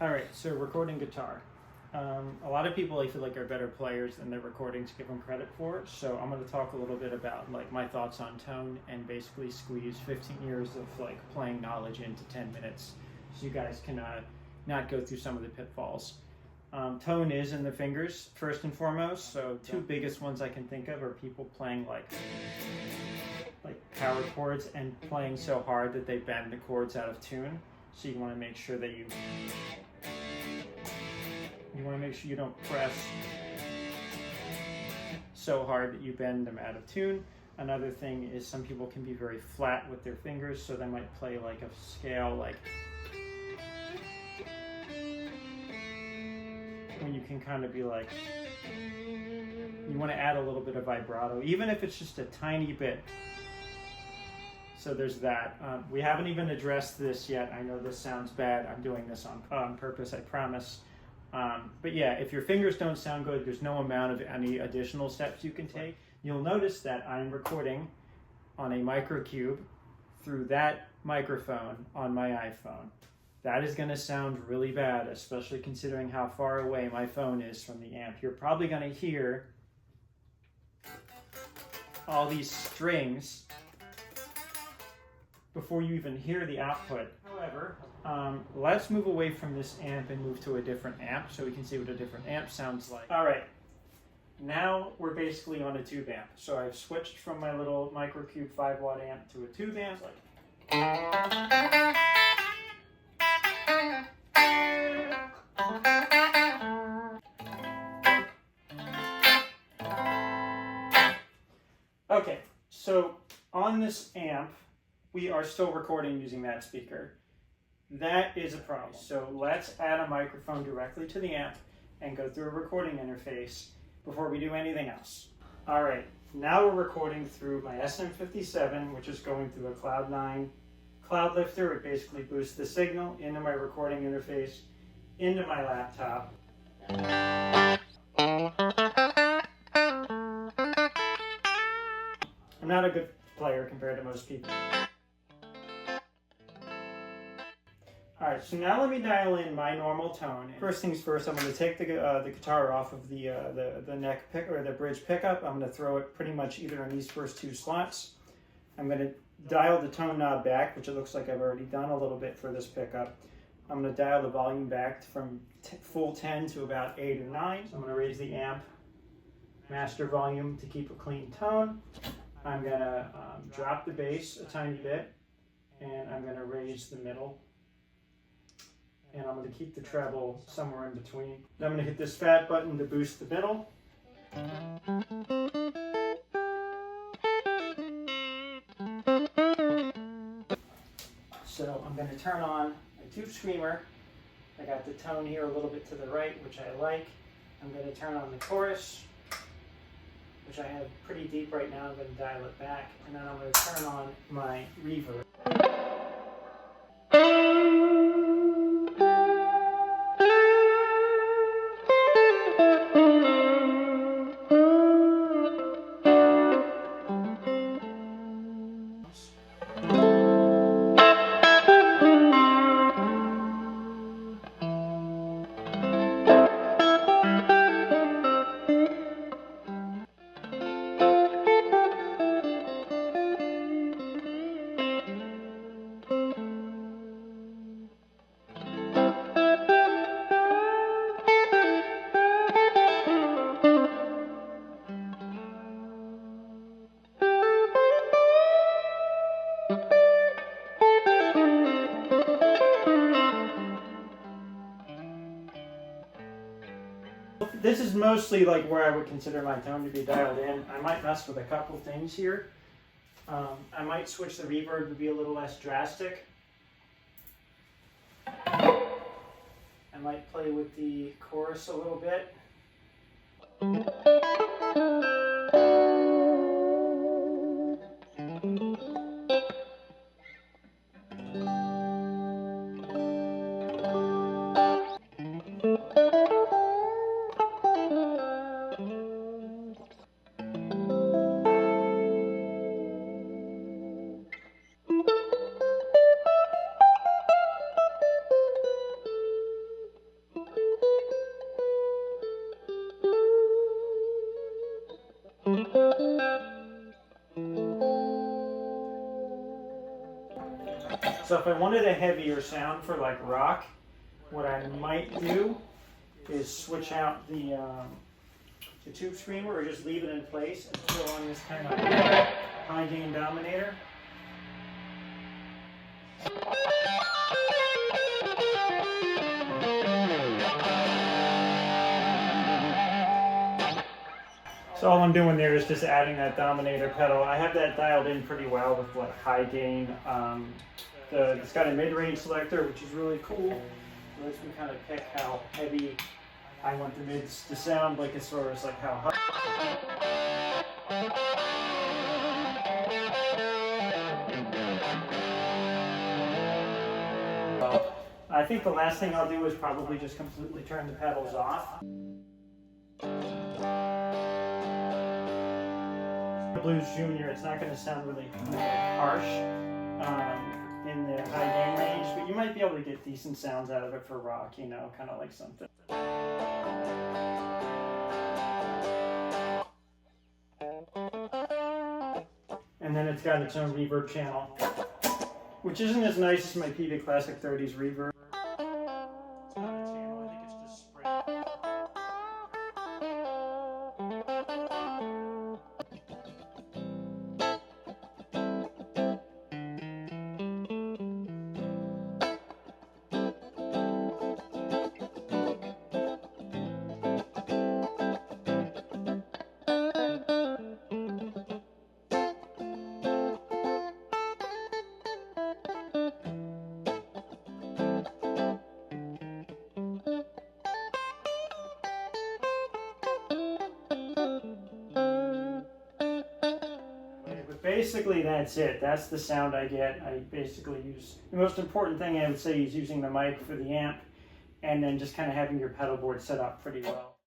All right, so recording guitar. A lot of people I feel like are better players than their recordings give them credit for. So I'm going to talk a little bit about like my thoughts on tone and basically squeeze 15 years of like playing knowledge into 10 minutes, so you guys can not go through some of the pitfalls. Tone is in the fingers first and foremost. So two biggest ones I can think of are people playing like power chords and playing so hard that they bend the chords out of tune. So you want to make sure that you want to make sure you don't press so hard that you bend them out of tune. Another thing is some people can be very flat with their fingers, so they might play like a scale like when you can kind of be like, you want to add a little bit of vibrato, even if it's just a tiny bit. So there's that. We haven't even addressed this yet. I know this sounds bad. I'm doing this on purpose, I promise. But yeah, if your fingers don't sound good, there's no amount of any additional steps you can take. You'll notice that I'm recording on a Microcube through that microphone on my iPhone. That is going to sound really bad, especially considering how far away my phone is from the amp. You're probably going to hear all these strings before you even hear the output. However, let's move away from this amp and move to a different amp so we can see what a different amp sounds like. All right, now we're basically on a tube amp. So I've switched from my little Microcube 5-watt amp to a tube amp. Okay, so on this amp, we are still recording using that speaker. That is a problem. So let's add a microphone directly to the amp and go through a recording interface before we do anything else. All right, now we're recording through my SM57, which is going through a Cloud9 cloud lifter. It basically boosts the signal into my recording interface, into my laptop. I'm not a good player compared to most people. Alright, so now let me dial in my normal tone. First things first, I'm going to take the guitar off of the neck pick or the bridge pickup. I'm going to throw it pretty much either in these first two slots. I'm going to dial the tone knob back, which it looks like I've already done a little bit for this pickup. I'm going to dial the volume back from full 10 to about 8 or 9. So I'm going to raise the amp master volume to keep a clean tone. I'm going to drop the bass a tiny bit, and I'm going to raise the middle. And I'm going to keep the treble somewhere in between. Then I'm going to hit this fat button to boost the middle. So I'm going to turn on my tube screamer. I got the tone here a little bit to the right, which I like. I'm going to turn on the chorus, which I have pretty deep right now. I'm going to dial it back. And then I'm going to turn on my reverb. This is mostly like where I would consider my tone to be dialed in. I might mess with a couple things here. I might switch the reverb to be a little less drastic. I might play with the chorus a little bit. So if I wanted a heavier sound for like rock, what I might do is switch out the tube screamer, or just leave it in place and throw on this kind of high gain dominator. So all I'm doing there is just adding that dominator pedal. I have that dialed in pretty well with like high gain. It's got a mid-range selector, which is really cool. It lets me kind of pick how heavy I want the mids to sound, like as far as like how high. I think the last thing I'll do is probably just completely turn the pedals off. Blues Junior, it's not going to sound really harsh in the high gain range, but you might be able to get decent sounds out of it for rock, you know, kind of like something. And then it's got its own reverb channel, which isn't as nice as my PV Classic 30's reverb. It's not a channel, I think it's just spread. Basically, that's it. That's the sound I get. I basically use, the most important thing I would say is using the mic for the amp, and then just kind of having your pedal board set up pretty well.